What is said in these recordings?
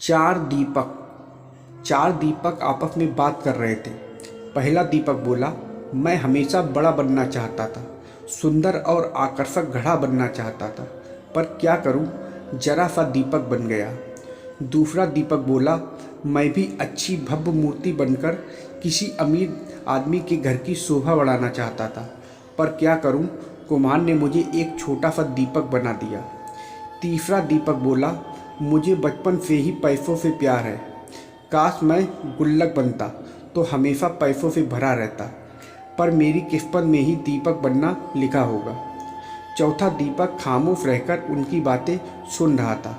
चार दीपक आपस में बात कर रहे थे। पहला दीपक बोला, मैं हमेशा बड़ा बनना चाहता था, सुंदर और आकर्षक घड़ा बनना चाहता था, पर क्या करूं, जरा सा दीपक बन गया। दूसरा दीपक बोला, मैं भी अच्छी भव्य मूर्ति बनकर किसी अमीर आदमी के घर की शोभा बढ़ाना चाहता था, पर क्या करूं, कुम्हार ने मुझे एक छोटा सा दीपक बना दिया। तीसरा दीपक बोला, मुझे बचपन से ही पैसों से प्यार है, काश मैं गुल्लक बनता तो हमेशा पैसों से भरा रहता, पर मेरी किस्मत में ही दीपक बनना लिखा होगा। चौथा दीपक खामोश रहकर उनकी बातें सुन रहा था।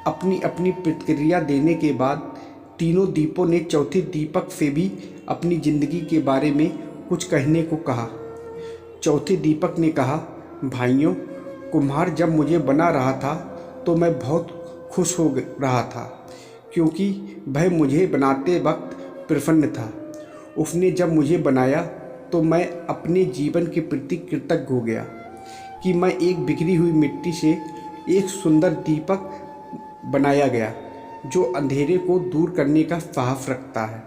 अपनी अपनी प्रतिक्रिया देने के बाद तीनों दीपों ने चौथे दीपक से भी अपनी ज़िंदगी के बारे में कुछ कहने को कहा। चौथे दीपक ने कहा, भाइयों, कुम्हार जब मुझे बना रहा था तो मैं बहुत खुश हो रहा था, क्योंकि वह मुझे बनाते वक्त प्रसन्न था। उसने जब मुझे बनाया तो मैं अपने जीवन के प्रति कृतज्ञ हो गया कि मैं एक बिखरी हुई मिट्टी से एक सुंदर दीपक बनाया गया जो अंधेरे को दूर करने का साहस रखता है।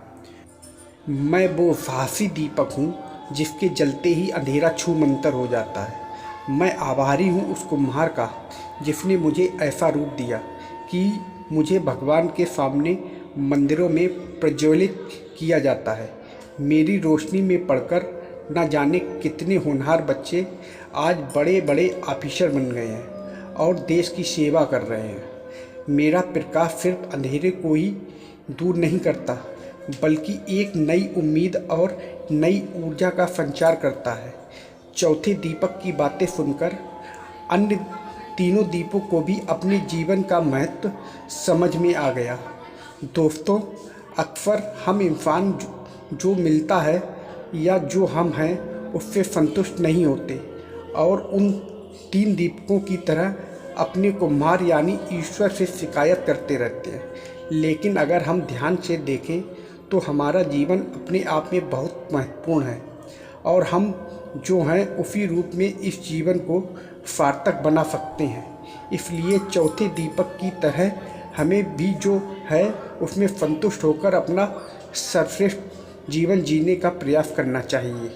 मैं वो साहसी दीपक हूँ जिसके जलते ही अंधेरा छूमंतर हो जाता है। मैं आभारी हूँ उस कुम्हार का जिसने मुझे ऐसा रूप दिया कि मुझे भगवान के सामने मंदिरों में प्रज्वलित किया जाता है। मेरी रोशनी में पढ़कर न जाने कितने होनहार बच्चे आज बड़े बड़े ऑफिसर बन गए हैं और देश की सेवा कर रहे हैं। मेरा प्रकाश सिर्फ अंधेरे को ही दूर नहीं करता, बल्कि एक नई उम्मीद और नई ऊर्जा का संचार करता है। चौथे दीपक की बातें सुनकर अन्य तीनों दीपों को भी अपने जीवन का महत्व समझ में आ गया। दोस्तों, अक्सर हम इंसान जो मिलता है या जो हम हैं उससे संतुष्ट नहीं होते और उन तीन दीपकों की तरह अपने कुम्हार यानी ईश्वर से शिकायत करते रहते हैं। लेकिन अगर हम ध्यान से देखें तो हमारा जीवन अपने आप में बहुत महत्वपूर्ण है और हम जो हैं उसी रूप में इस जीवन को सार्थक बना सकते हैं। इसलिए चौथे दीपक की तरह हमें भी जो है उसमें संतुष्ट होकर अपना सर्वश्रेष्ठ जीवन जीने का प्रयास करना चाहिए।